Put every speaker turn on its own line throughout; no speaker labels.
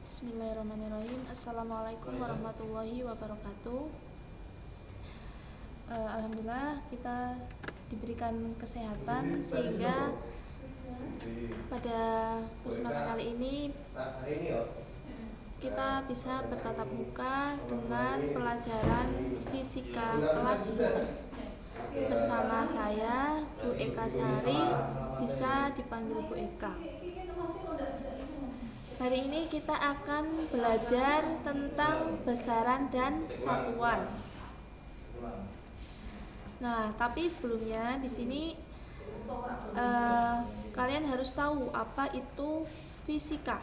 Bismillahirrahmanirrahim. Assalamualaikum warahmatullahi wabarakatuh. Alhamdulillah kita diberikan kesehatan sehingga pada kesempatan kali ini kita bisa bertatap muka dengan pelajaran fisika kelas 4 bersama saya Bu Eka Sari, bisa dipanggil Bu Eka. Hari ini kita akan belajar tentang besaran dan satuan. Nah, tapi sebelumnya di sini kalian harus tahu apa itu fisika.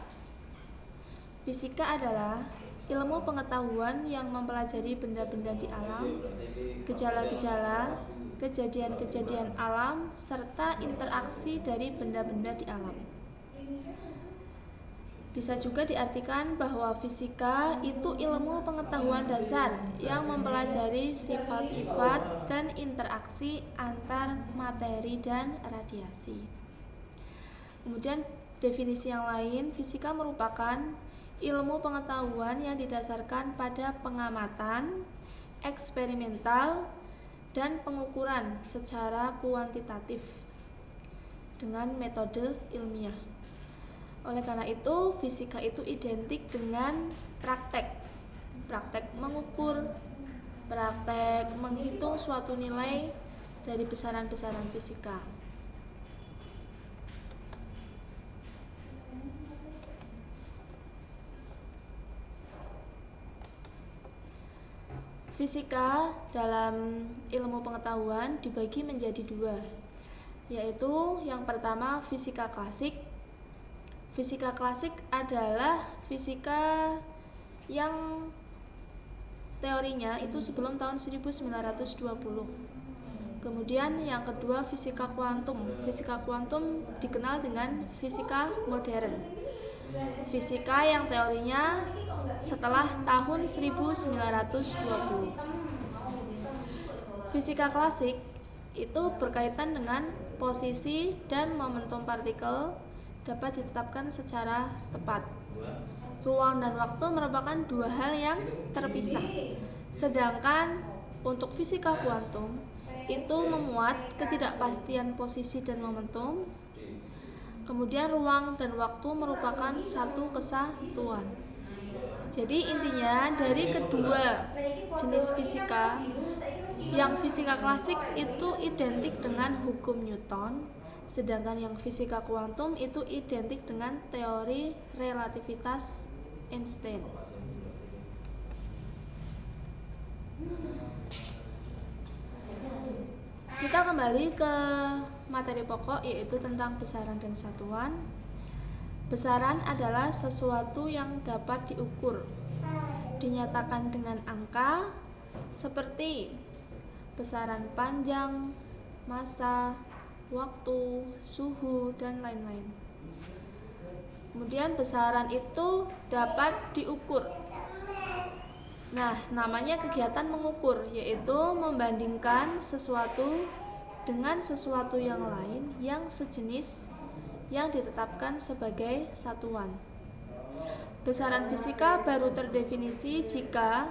Fisika adalah ilmu pengetahuan yang mempelajari benda-benda di alam, gejala-gejala, kejadian-kejadian alam, serta interaksi dari benda-benda di alam. Bisa juga diartikan bahwa fisika itu ilmu pengetahuan dasar yang mempelajari sifat-sifat dan interaksi antar materi dan radiasi. Kemudian definisi yang lain, fisika merupakan ilmu pengetahuan yang didasarkan pada pengamatan, eksperimental, dan pengukuran secara kuantitatif dengan metode ilmiah. Oleh karena itu, fisika itu identik dengan praktek mengukur, praktek menghitung suatu nilai dari besaran-besaran fisika. Fisika dalam ilmu pengetahuan dibagi menjadi dua, yaitu yang pertama fisika klasik. Fisika klasik adalah fisika yang teorinya itu sebelum tahun 1920. Kemudian yang kedua fisika kuantum. Fisika kuantum dikenal dengan fisika modern. Fisika yang teorinya setelah tahun 1920. Fisika klasik itu berkaitan dengan posisi dan momentum partikel dapat ditetapkan secara tepat. Ruang dan waktu merupakan dua hal yang terpisah. Sedangkan untuk fisika kuantum itu memuat ketidakpastian posisi dan momentum. Kemudian ruang dan waktu merupakan satu kesatuan. Jadi intinya dari kedua jenis fisika, yang fisika klasik itu identik dengan hukum Newton, sedangkan yang fisika kuantum itu identik dengan teori relativitas Einstein. Kita kembali ke materi pokok, yaitu tentang besaran dan satuan. Besaran adalah sesuatu yang dapat diukur, dinyatakan dengan angka seperti besaran panjang, massa, waktu, suhu, dan lain-lain. Kemudian besaran itu dapat diukur. Nah, namanya kegiatan mengukur, yaitu membandingkan sesuatu dengan sesuatu yang lain yang sejenis yang ditetapkan sebagai satuan. Besaran fisika baru terdefinisi jika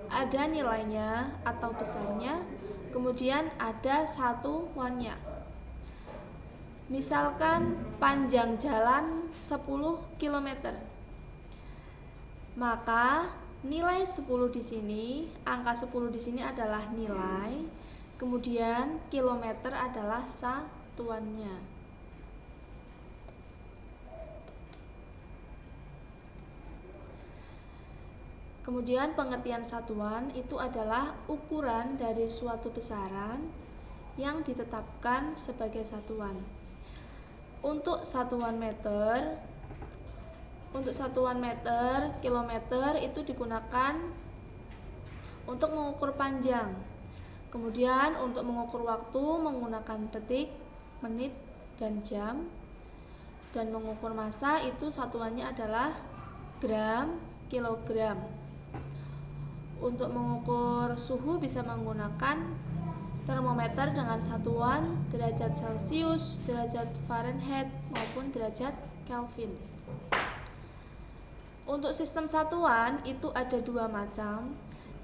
ada nilainya atau besarnya, kemudian ada satuannya. Misalkan panjang jalan 10 km. Maka nilai 10 di sini, angka 10 di sini adalah nilai, kemudian kilometer adalah satuannya. Kemudian pengertian satuan itu adalah ukuran dari suatu besaran yang ditetapkan sebagai satuan. Untuk satuan meter, kilometer itu digunakan untuk mengukur panjang. Kemudian untuk mengukur waktu menggunakan detik, menit, dan jam. Dan mengukur massa itu satuannya adalah gram, kilogram. Untuk mengukur suhu bisa menggunakan termometer dengan satuan derajat Celcius, derajat Fahrenheit, maupun derajat Kelvin. Untuk sistem satuan itu ada dua macam,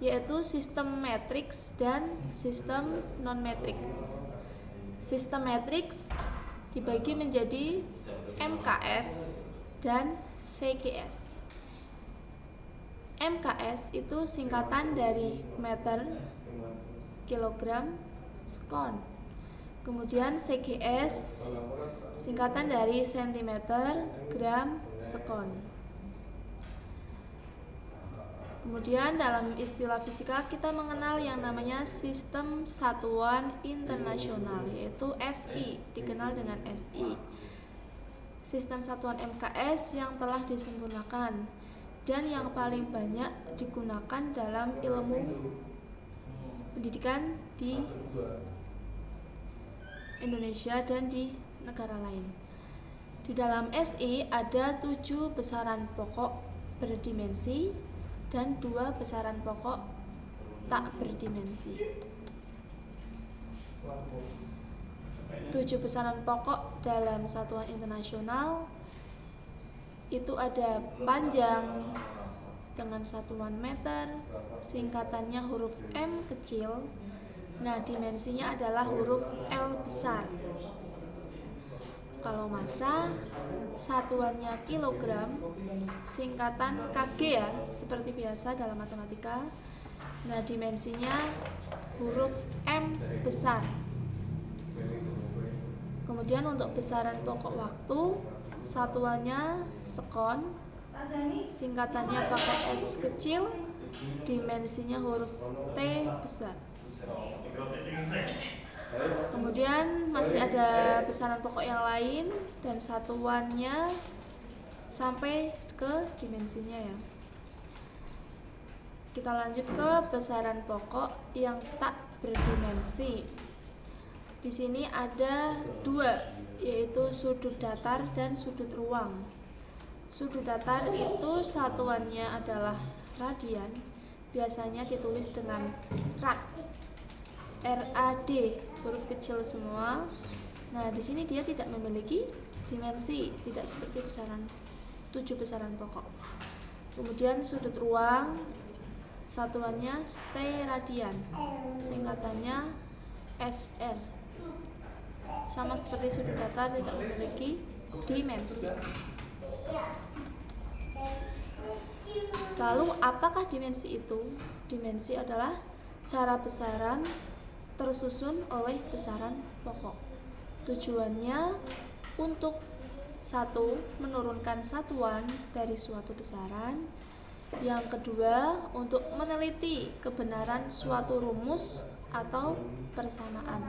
yaitu sistem matriks dan sistem non-matriks. Sistem matriks dibagi menjadi MKS dan CGS. MKS itu singkatan dari meter, kilogram, skon. Kemudian CGS singkatan dari sentimeter, gram, sekon. Kemudian dalam istilah fisika kita mengenal yang namanya sistem satuan internasional, yaitu SI, dikenal dengan SI. Sistem satuan MKS yang telah disempurnakan dan yang paling banyak digunakan dalam ilmu pendidikan di Indonesia dan di negara lain. Di dalam SI ada 7 besaran pokok berdimensi dan 2 besaran pokok tak berdimensi. 7 besaran pokok dalam satuan internasional itu ada panjang dengan satuan meter, singkatannya huruf M kecil. Nah, dimensinya adalah huruf L besar. Kalau massa, satuannya kilogram, singkatan kg ya, seperti biasa dalam matematika. Nah, dimensinya huruf M besar. Kemudian untuk besaran pokok waktu, satuannya sekon, singkatannya pakai S kecil, dimensinya huruf T besar. Kemudian masih ada besaran pokok yang lain dan satuannya sampai ke dimensinya ya. Kita lanjut ke besaran pokok yang tak berdimensi. Di sini ada 2, yaitu sudut datar dan sudut ruang. Sudut datar itu satuannya adalah radian, biasanya ditulis dengan rad, RAD, huruf kecil semua. Nah, di sini dia tidak memiliki dimensi, tidak seperti 7 besaran pokok. Kemudian sudut ruang, satuannya steradian, singkatannya SR. Sama seperti sudut datar, tidak memiliki dimensi. Lalu apakah dimensi itu? Dimensi adalah cara besaran tersusun oleh besaran pokok. Tujuannya untuk 1. Menurunkan satuan dari suatu besaran. Yang kedua, untuk meneliti kebenaran suatu rumus atau persamaan.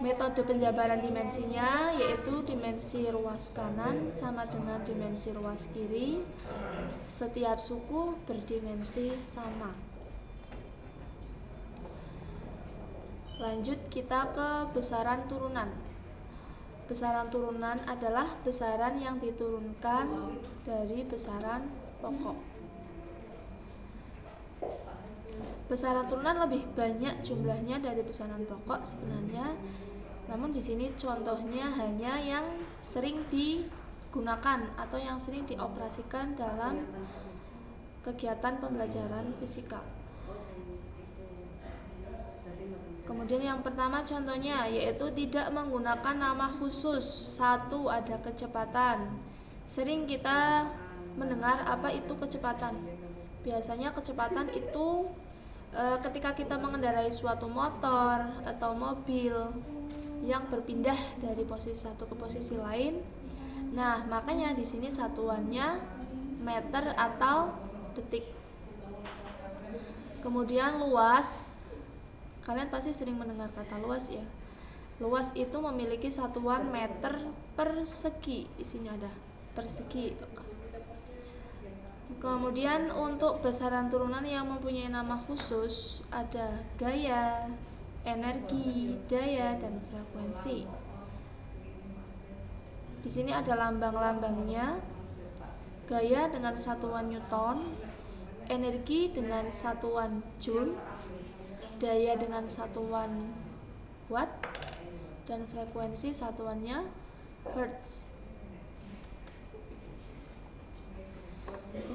Metode penjabaran dimensinya yaitu dimensi ruas kanan sama dengan dimensi ruas kiri. Setiap suku berdimensi sama. Lanjut kita ke besaran turunan. Besaran turunan adalah besaran yang diturunkan dari besaran pokok. Besaran turunan lebih banyak jumlahnya dari besaran pokok sebenarnya. Namun di sini contohnya hanya yang sering digunakan atau yang sering dioperasikan dalam kegiatan pembelajaran fisika. Kemudian yang pertama contohnya yaitu tidak menggunakan nama khusus. 1. Ada kecepatan. Sering kita mendengar apa itu kecepatan. Biasanya kecepatan itu ketika kita mengendarai suatu motor atau mobil yang berpindah dari posisi satu ke posisi lain. Nah, makanya di sini satuannya meter atau detik. Kemudian luas. Kalian pasti sering mendengar kata luas ya. Luas itu memiliki satuan meter persegi. Di sini ada persegi. Kemudian untuk besaran turunan yang mempunyai nama khusus ada gaya, energi, daya, dan frekuensi. Di sini ada lambang-lambangnya. Gaya dengan satuan Newton, energi dengan satuan Joule, daya dengan satuan Watt, dan frekuensi satuannya Hertz.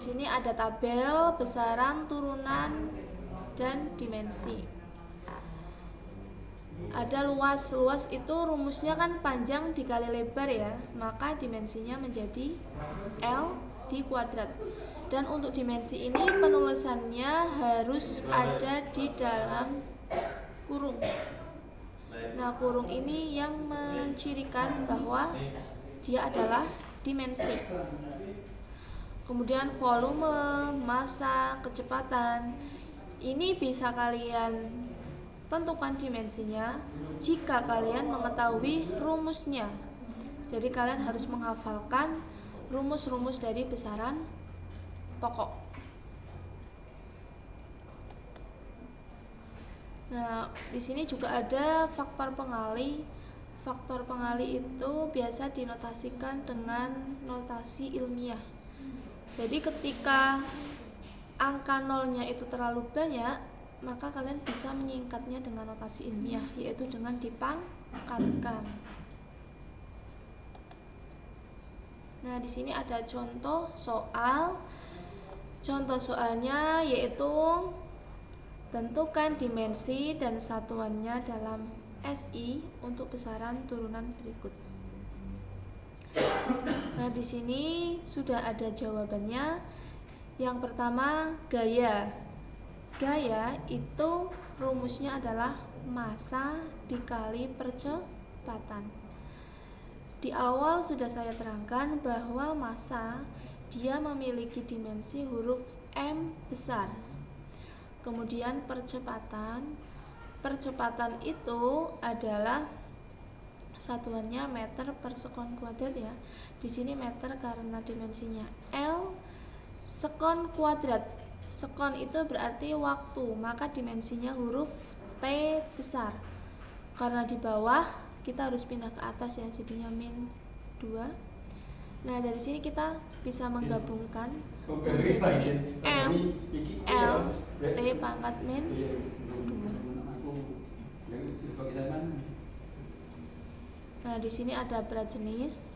sini ada tabel besaran, turunan, dan dimensi. Ada luas. Luas itu rumusnya kan panjang dikali lebar ya, maka dimensinya menjadi L di kuadrat. Dan untuk dimensi ini penulisannya harus ada di dalam kurung. Nah, kurung ini yang mencirikan bahwa dia adalah dimensi. Kemudian volume, massa, kecepatan. Ini bisa kalian tentukan dimensinya jika kalian mengetahui rumusnya. Jadi kalian harus menghafalkan rumus-rumus dari besaran pokok. Nah, di sini juga ada faktor pengali. Faktor pengali itu biasa dinotasikan dengan notasi ilmiah. Jadi ketika angka nolnya itu terlalu banyak, maka kalian bisa menyingkatnya dengan notasi ilmiah, yaitu dengan dipangkatkan. Nah, di sini ada contoh soal. Contoh soalnya yaitu tentukan dimensi dan satuannya dalam SI untuk besaran turunan berikut. Nah, di sini sudah ada jawabannya. Yang pertama, gaya. Gaya itu rumusnya adalah massa dikali percepatan. Di awal sudah saya terangkan bahwa massa dia memiliki dimensi huruf M besar. Kemudian percepatan itu adalah satuannya meter per sekon kuadrat ya. Di sini meter karena dimensinya L. Sekon kuadrat. Sekon itu berarti waktu, maka dimensinya huruf T besar. Karena di bawah kita harus pindah ke atas ya, jadinya min 2. Nah, dari sini kita bisa menggabungkan menjadi M L T pangkat min 2. Nah, di sini ada berat jenis,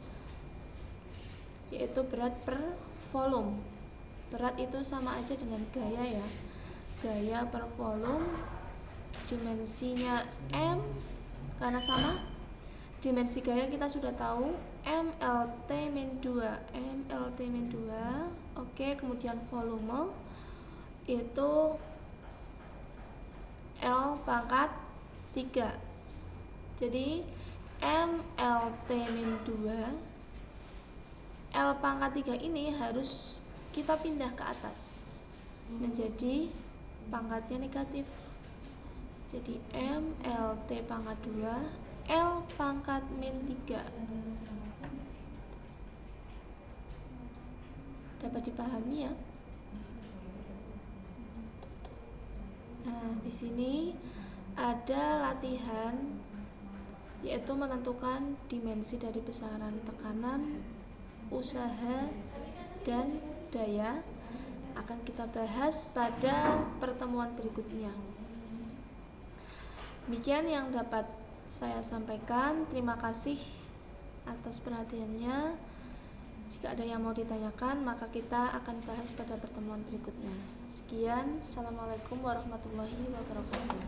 yaitu berat per volume. Berat itu sama aja dengan gaya ya. Gaya per volume, dimensinya M, karena sama. Dimensi gaya kita sudah tahu, MLT min 2. MLT min 2. Oke, kemudian volume itu L pangkat 3. Jadi MLT min 2, L pangkat 3 ini harus kita pindah ke atas menjadi pangkatnya negatif. Jadi MLT pangkat 2 L pangkat min 3. Dapat dipahami ya? Nah, di sini ada latihan, yaitu menentukan dimensi dari besaran tekanan, usaha, dan daya. Akan kita bahas pada pertemuan berikutnya. Demikian yang dapat saya sampaikan. Terima kasih atas perhatiannya. Jika ada yang mau ditanyakan, maka kita akan bahas pada pertemuan berikutnya. Sekian, assalamualaikum warahmatullahi wabarakatuh.